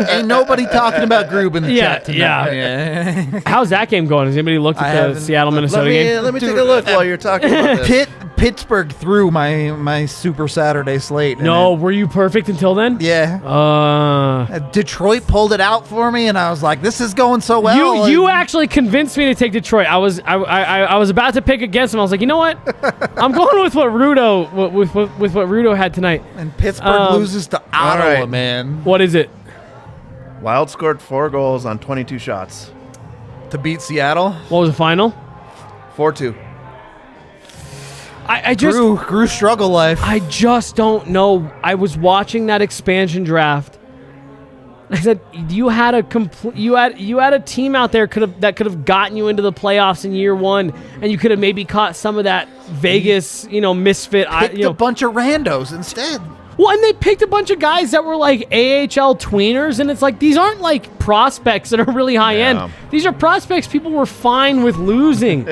ain't nobody talking about Groob in the chat tonight. Yeah. How's that game going? Has anybody looked at the Seattle-Minnesota game? Let me take a look while you're talking about this. Pittsburgh threw my Super Saturday slate. No, were you perfect until then? Yeah. Detroit pulled it out for me, and I was like, "This is going so well." You actually convinced me to take Detroit. I was about to pick against them. I was like, you know what? I'm going with what Rudo with what Rudo had tonight. And Pittsburgh loses to Ottawa, right. man. What is it? Wild scored 4 goals on 22 shots To beat Seattle. What was the final? 4-2. I just Grew struggle life. I just don't know. I was watching that expansion draft. I said you had a team out there that could have gotten you into the playoffs in year 1, and you could have maybe caught some of that Vegas, misfit. Picked a bunch of randos instead. Well, and they picked a bunch of guys that were like AHL tweeners, and it's like these aren't like prospects that are really high end. These are prospects people were fine with losing.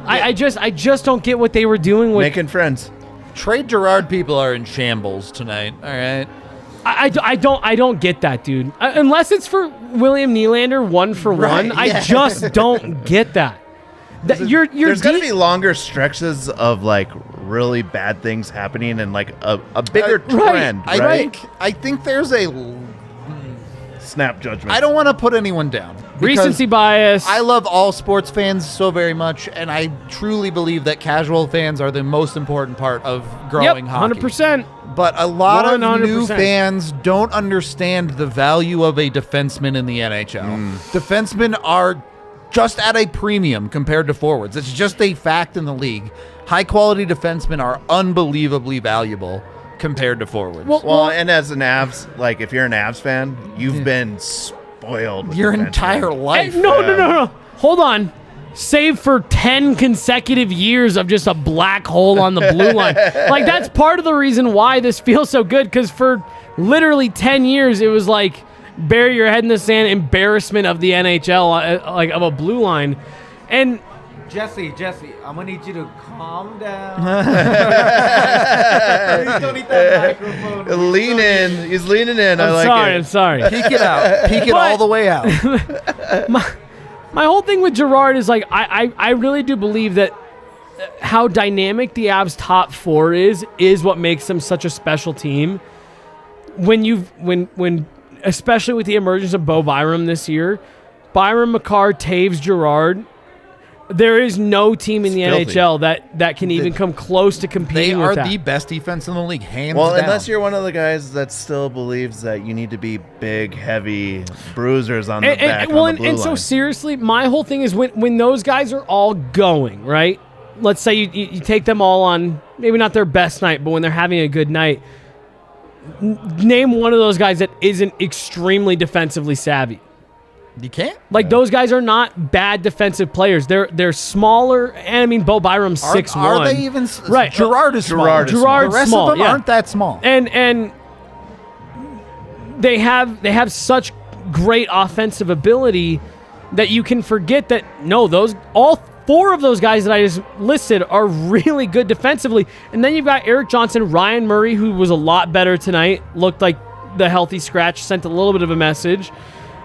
I just don't get what they were doing with Making friends. Trade Girard people are in shambles tonight. All right. I don't get that, dude. Unless it's for William Nylander 1-for-1, I just don't get that. There's going to be longer stretches of like really bad things happening and like a bigger trend, right? I think there's a snap judgment. I don't want to put anyone down. Recency bias. I love all sports fans so very much, and I truly believe that casual fans are the most important part of growing hockey. 100%. But a lot 100%. of new fans don't understand the value of a defenseman in the NHL. Defensemen are just at a premium compared to forwards. It's just a fact in the league. High-quality defensemen are unbelievably valuable compared to forwards. Well, and as an Avs, like if you're an Avs fan, you've been spoiled with your defensemen. entire life. No. Hold on. Save for 10 consecutive years of just a black hole on the blue line. Like, that's part of the reason why this feels so good, because for literally 10 years, it was like bury your head in the sand embarrassment of the NHL, like of a blue line. And Jesse, I'm gonna need you to calm down. Please don't eat that microphone. Lean in. He's leaning in. I'm sorry. Peek it out. Peek it all the way out. My whole thing with Girard is like I really do believe that how dynamic the Avs top 4 is what makes them such a special team. When especially with the emergence of Bo Byram this year, Byram, McCarr, Taves, Girard, there is no team in the NHL that can even come close to competing with that. They are the best defense in the league, hands down. Well, unless you're one of the guys that still believes that you need to be big, heavy bruisers on the back on the blue line. So seriously, my whole thing is when those guys are all going, right? Let's say you take them all on, maybe not their best night, but when they're having a good night, name one of those guys that isn't extremely defensively savvy. You can't. Like, those guys are not bad defensive players. They're smaller, and I mean, Bo Byram's 6'1". Are they even? Right. Girard is small. Girard's the rest small, of them aren't that small. And they have such great offensive ability that you can forget that all 4 of those guys that I just listed are really good defensively. And then you've got Eric Johnson, Ryan Murray, who was a lot better tonight, looked like the healthy scratch, sent a little bit of a message.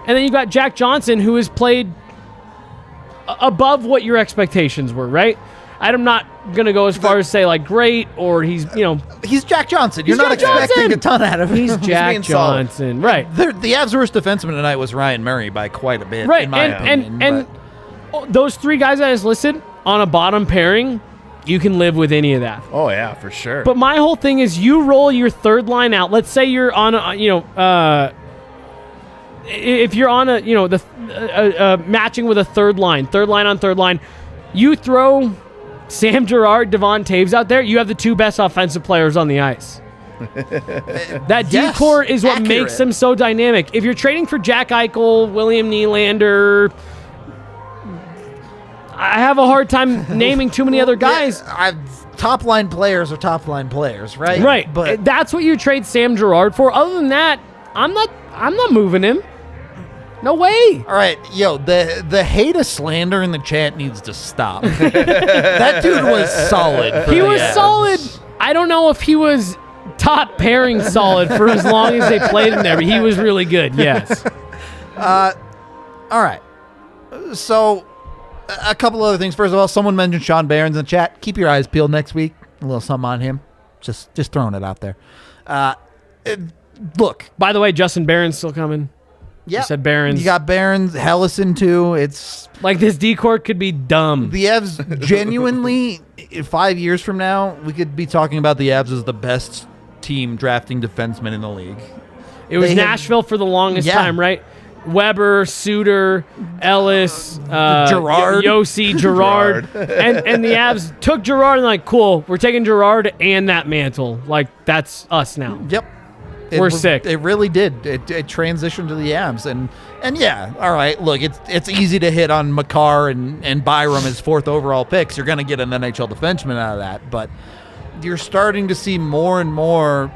And then you've got Jack Johnson, who has played above what your expectations were, right? I'm not going to go as far as say, like, great, or he's Jack Johnson. You're He's not Jack expecting Johnson. a ton out of him. He's Jack Johnson, right. The Avs' worst defenseman tonight was Ryan Murray by quite a bit, right. in my opinion. And those 3 guys I just listed on a bottom pairing, you can live with any of that. Oh yeah, for sure. But my whole thing is you roll your third line out. Let's say you're on if you're on matching with a third line on third line, you throw Sam Girard, Devon Taves out there, you have the two best offensive players on the ice. That D-core is what makes them so dynamic. If you're trading for Jack Eichel, William Nylander, I have a hard time naming too many other guys. Top line players are top line players, right? Right, but that's what you trade Sam Girard for. Other than that, I'm not moving him. No way. All right, the hate of slander in the chat needs to stop. That dude was solid. He was solid. I don't know if he was top pairing solid for as long as they played him there, but he was really good, yes. All right. So, a couple other things. First of all, someone mentioned Sean Barron's in the chat. Keep your eyes peeled next week. A little something on him. Just throwing it out there. Look. By the way, Justin Barron's still coming. Yeah. You said Barron's. You got Barron's, Hellison too. It's like this D-core could be dumb. The Avs genuinely, 5 years from now, we could be talking about the Avs as the best team drafting defensemen in the league. It was Nashville for the longest time, right? Weber, Suter, Ellis, Girard, Yossi, Girard, and the Avs took Girard and like, cool, we're taking Girard and that mantle. Like that's us now. Yep. We're sick. It really did. It transitioned to the Avs, and yeah, all right. Look, it's easy to hit on Makar and Byram as 4th overall picks. You're going to get an NHL defenseman out of that, but you're starting to see more and more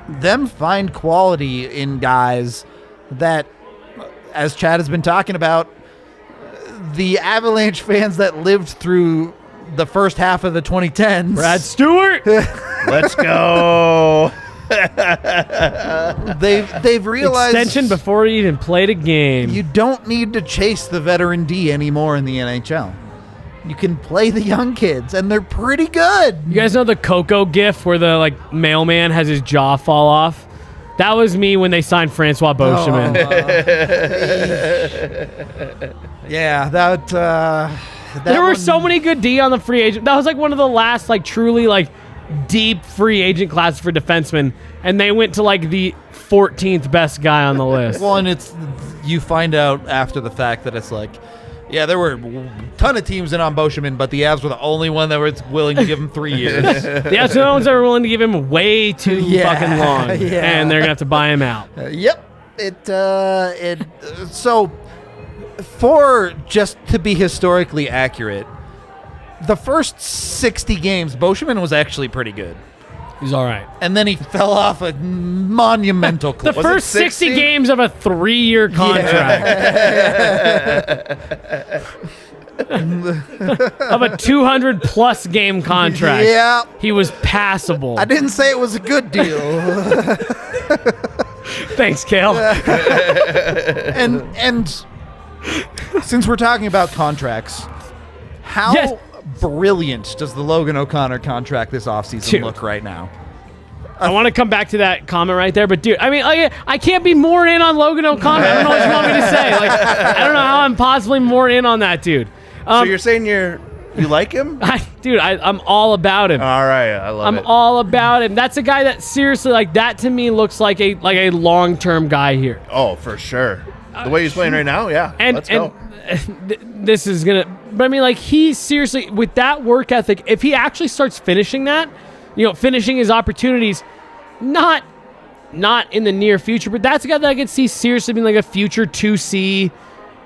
them find quality in guys that, as Chad has been talking about, the Avalanche fans that lived through the first half of the 2010s. Brad Stewart. Let's go. They've realized extension before he even played a game. You don't need to chase the veteran D anymore in the NHL. You can play the young kids, and they're pretty good. You guys know the Coco gif where the mailman has his jaw fall off? That was me when they signed Francois Beauchemin. Yeah, that there were so many good D on the free agent. That was one of the last truly deep free agent classes for defensemen, and they went to the 14th best guy on the list. Well, and you find out after the fact that it's there were a ton of teams in on Beauchemin, but the Avs were the only one that was willing to give him 3 years. The Avs were the ones that were willing to give him way too fucking long, and they're gonna have to buy him out. Yep. So, for just to be historically accurate, the first 60 games, Beauchemin was actually pretty good. He's all right. And then he fell off a monumental cliff. The first 60 games of a 3-year contract. Of a 200-plus game contract. Yeah. He was passable. I didn't say it was a good deal. Thanks, Kale. And since we're talking about contracts, how brilliant does the Logan O'Connor contract this offseason look right now? I want to come back to that comment right there, but dude, I mean, I can't be more in on Logan O'Connor. I don't know what you want me to say. I don't know how I'm possibly more in on that dude. So you're saying you like him? I'm all about him. All right, I love it. I'm all about him. That's a guy that seriously, that to me looks like a long-term guy here. Oh, for sure. The way he's playing right now, yeah. Let's go. This is gonna, but I mean, he seriously, with that work ethic, if he actually starts finishing that, finishing his opportunities, not in the near future, but that's a guy that I could see seriously being a future 2C.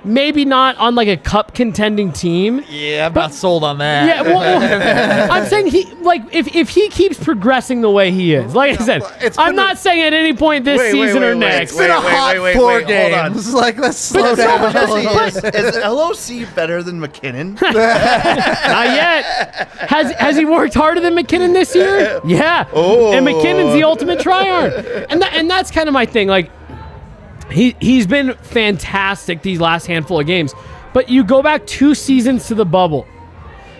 Maybe not on a cup contending team. Yeah, I'm not sold on that. Yeah, well, I'm saying if he keeps progressing the way he is, like I said, I'm not saying at any point this season or next. It's been a hot 4 games. Let's slow down. Is LOC better than McKinnon? Not yet. Has he worked harder than McKinnon this year? Yeah. Oh. And McKinnon's the ultimate tryhard. And that's kind of my thing. He's been fantastic these last handful of games. But you go back 2 seasons to the bubble.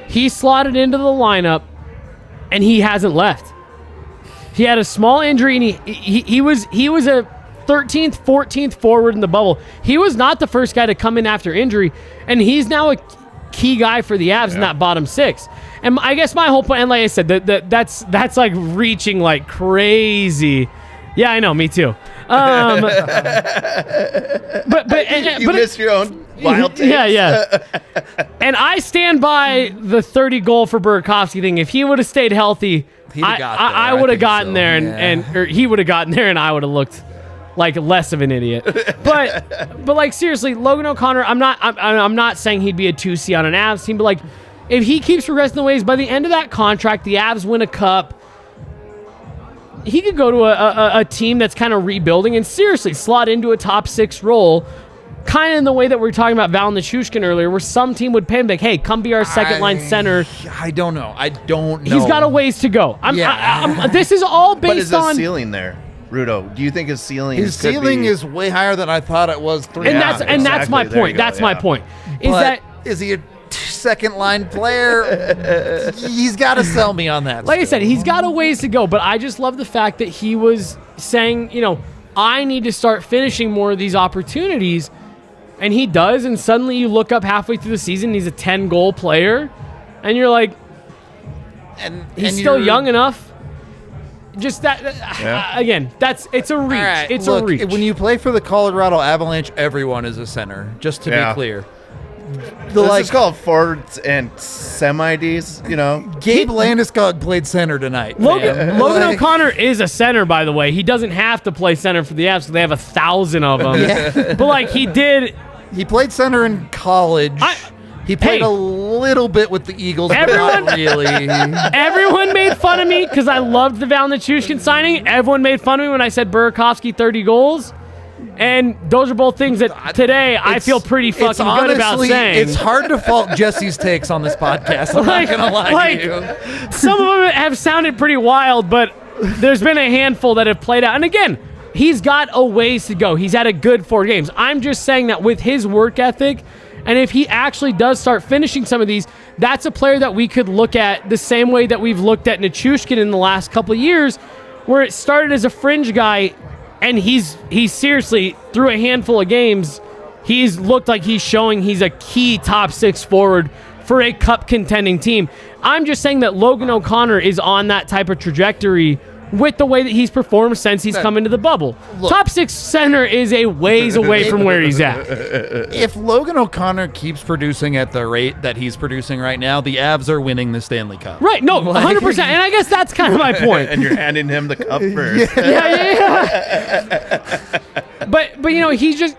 He slotted into the lineup, and he hasn't left. He had a small injury, and he was a 13th, 14th forward in the bubble. He was not the first guy to come in after injury, and he's now a key guy for the Avs in that bottom six. And I guess my whole point, and like I said, that's like reaching like crazy. Yeah, I know, me too. But you miss your own wild takes. Yeah. And I stand by the 30 goal for Burakovsky thing. If he would have stayed healthy, I would have gotten there, or he would have gotten there, and I would have looked like less of an idiot. But like seriously, Logan O'Connor, I'm not saying he'd be a 2C on an Avs team, but like if he keeps progressing the ways, by the end of that contract, the Avs win a cup. He could go to a team that's kind of rebuilding and seriously slot into a top 6 role, kind of in the way that we were talking about Valeri Nichushkin earlier, where some team would pay him like, hey, come be our second line center. I don't know. He's got a ways to go. This is all based but is on... his ceiling there, Rudo? Do you think his ceiling is way higher than I thought it was 3 and months that's ago. that's my point. That's my point. Is he a second line player? He's got to sell me on that. Like I said, he's got a ways to go, but I just love the fact that he was saying, I need to start finishing more of these opportunities, and he does, and suddenly you look up halfway through the season, he's a 10-goal player, and you're like, he's still young enough. Just that, again, it's a reach. Right, it's a reach. When you play for the Colorado Avalanche, everyone is a center, just to be clear. This is called forwards and semi-Ds, Gabe Landeskog played center tonight. Logan O'Connor is a center, by the way. He doesn't have to play center for the Avs because they have 1,000 of them. But like he did. He played center in college. He played a little bit with the Eagles, but not really. Everyone made fun of me because I loved the Valeri Nichushkin signing. Everyone made fun of me when I said Burakovsky 30 goals. And those are both things that today I feel pretty fucking good about saying. It's hard to fault Jesse's takes on this podcast. I'm not going to lie to you. Some of them have sounded pretty wild, but there's been a handful that have played out. And again, he's got a ways to go. He's had a good 4 games. I'm just saying that with his work ethic, and if he actually does start finishing some of these, that's a player that we could look at the same way that we've looked at Nichushkin in the last couple of years, where it started as a fringe guy. And he's seriously, through a handful of games, he's looked like he's showing he's a key top 6 forward for a cup contending team. I'm just saying that Logan O'Connor is on that type of trajectory with the way that he's performed since he's come into the bubble. Look, top 6 center is a ways away from where he's at. If Logan O'Connor keeps producing at the rate that he's producing right now, the Avs are winning the Stanley Cup. Right, no, 100%. And I guess that's kind of my point. And you're handing him the cup first. Yeah. But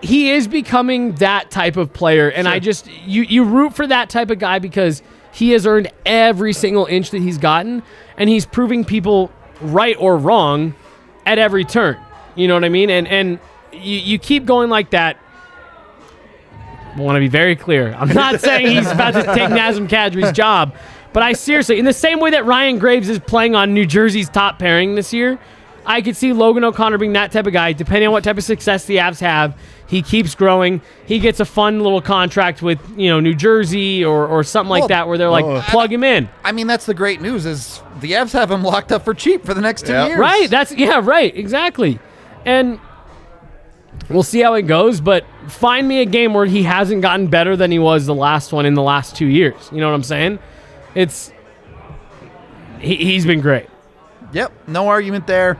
he is becoming that type of player, and I just you root for that type of guy because he has earned every single inch that he's gotten, and he's proving people right or wrong at every turn. You know what I mean? And you keep going like that. I want to be very clear. I'm not saying he's about to take Nazem Kadri's job, but I seriously, in the same way that Ryan Graves is playing on New Jersey's top pairing this year, I could see Logan O'Connor being that type of guy. Depending on what type of success the Avs have, he keeps growing. He gets a fun little contract with New Jersey or something like that, where they're like, plug him in. I mean, that's the great news is the Avs have him locked up for cheap for the next 2 years. Right. Right. Exactly. And we'll see how it goes. But find me a game where he hasn't gotten better than he was the last one in the last 2 years. You know what I'm saying? He's been great. Yep. No argument there.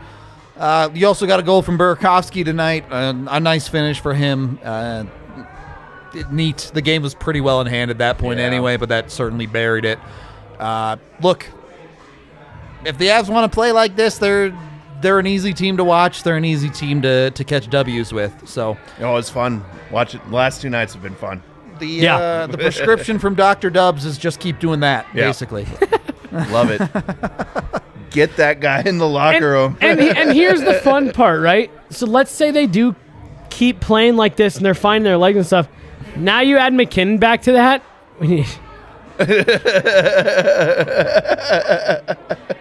You also got a goal from Burakovsky tonight. A nice finish for him. Neat. The game was pretty well in hand at that point anyway, but that certainly buried it. Look, if the Avs want to play like this, they're an easy team to watch. They're an easy team to catch W's with. So it's fun. Watch it. The last 2 nights have been fun. The prescription from Dr. Dubs is just keep doing that, basically. Love it. Get that guy in the locker room. And here's the fun part, right? So let's say they do keep playing like this and they're finding their legs and stuff. Now you add McKinnon back to that.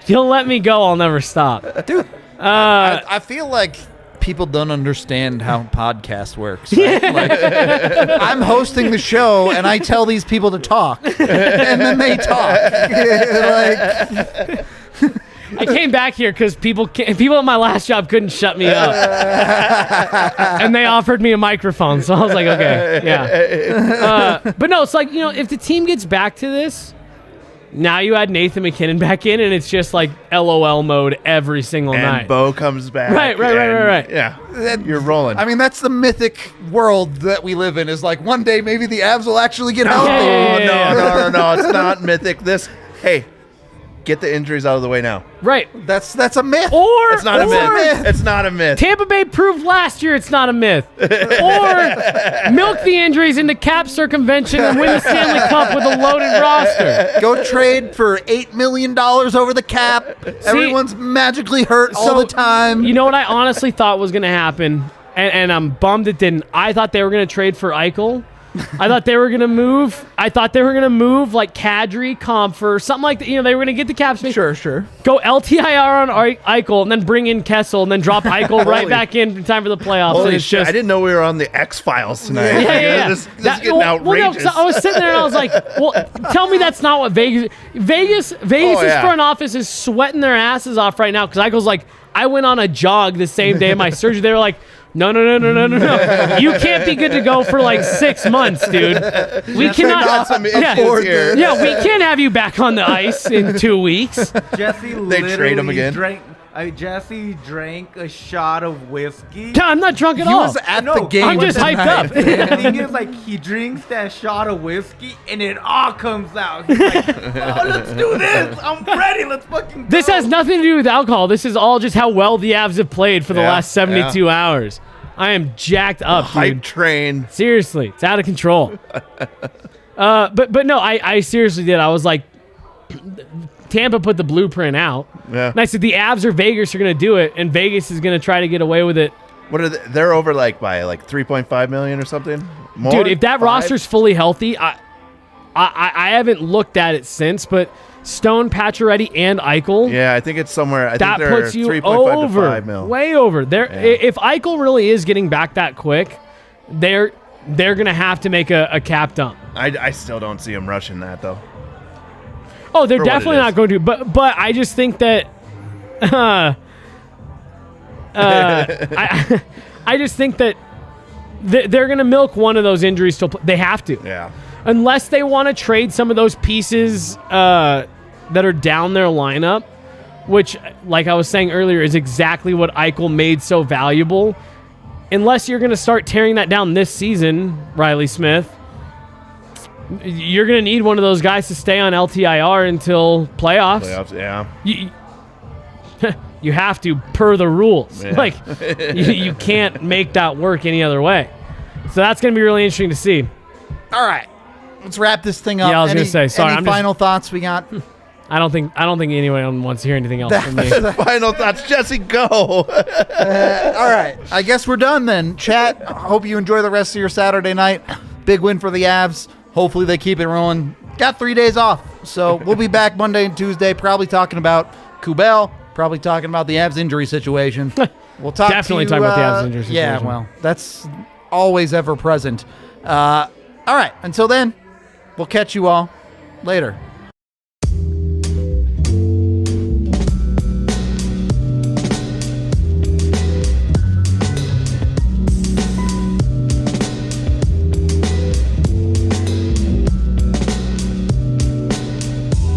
You'll let me go, I'll never stop. Dude, I feel like people don't understand how podcast works. Right? Like, I'm hosting the show and I tell these people to talk, and then they talk. I came back here because people at my last job couldn't shut me up, and they offered me a microphone. So I was like, okay, yeah. But no, it's like, if the team gets back to this, now you add Nathan McKinnon back in, and it's just like LOL mode every single night. And Bo comes back. Right. Yeah, you're rolling. I mean, that's the mythic world that we live in. Is like one day maybe the Avs will actually get healthy. No, it's not mythic. Hey, get the injuries out of the way now. Right. That's a myth. Or It's not a myth. It's not a myth. Tampa Bay proved last year it's not a myth. Or milk the injuries into cap circumvention and win the Stanley Cup with a loaded roster. Go trade for $8 million over the cap. Everyone's magically hurt all the time. You know what I honestly thought was going to happen, and I'm bummed it didn't. I thought they were going to trade for Eichel. I thought they were going to move. like Kadri, Compher, something like that. They were going to get the cap space. Sure. Go LTIR on Eichel, and then bring in Kessel, and then drop Eichel right back in time for the playoffs. Holy shit! I didn't know we were on the X-Files tonight. Yeah. This is getting outrageous. No, I was sitting there and I was like, well, tell me that's not what Vegas' front office is sweating their asses off right now, because Eichel's like, I went on a jog the same day of my surgery. They were like, no. You can't be good to go for like 6 months, dude. We cannot. We can't have you back on the ice in 2 weeks. Jesse They trade him again. Jesse drank a shot of whiskey. I'm not drunk at He all. was at the game. I'm just hyped up. The thing is, like, he drinks that shot of whiskey and it all comes out. He's like, oh, let's do this. I'm ready. Let's fucking go. This has nothing to do with alcohol. This is all just how well the Avs have played for the last 72 hours. I am jacked up, Hype dude. train. Seriously, it's out of control. But no, I seriously did. I was like, Tampa put the blueprint out. Yeah. And I said the Avs or Vegas are going to do it, and Vegas is going to try to get away with it. What are they're over by 3.5 million or something? More? Dude, if that 5? roster's fully healthy, I haven't looked at it since, but Stone, Pacioretty, and Eichel. Yeah, I think it's somewhere. I that think they're puts you 3.5 over, to 5 mil. way over. If Eichel really is getting back that quick, they're going to have to make a cap dump. I still don't see them rushing that though. Oh, they're definitely not going to. But I just think that I just think that they're going to milk one of those injuries till they have to. Yeah. Unless they want to trade some of those pieces that are down their lineup, which, like I was saying earlier, is exactly what Eichel made so valuable. Unless you're going to start tearing that down this season, Riley Smith, you're going to need one of those guys to stay on LTIR until playoffs. Yeah. You have to, per the rules. Yeah. Like, you can't make that work any other way. So that's going to be really interesting to see. All right. Let's wrap this thing up. Yeah, I was going to say, sorry. Any final thoughts we got? I don't think anyone wants to hear anything else from me. Final thoughts, Jesse, go. All right. I guess we're done then. Chat, hope you enjoy the rest of your Saturday night. Big win for the Avs. Hopefully they keep it rolling. Got 3 days off. So we'll be back Monday and Tuesday, probably talking about Kubel, probably talking about the Avs injury situation. We'll talk Definitely to you, talking about the Avs injury situation. Yeah, well, that's always ever present. All right. Until then, we'll catch you all later.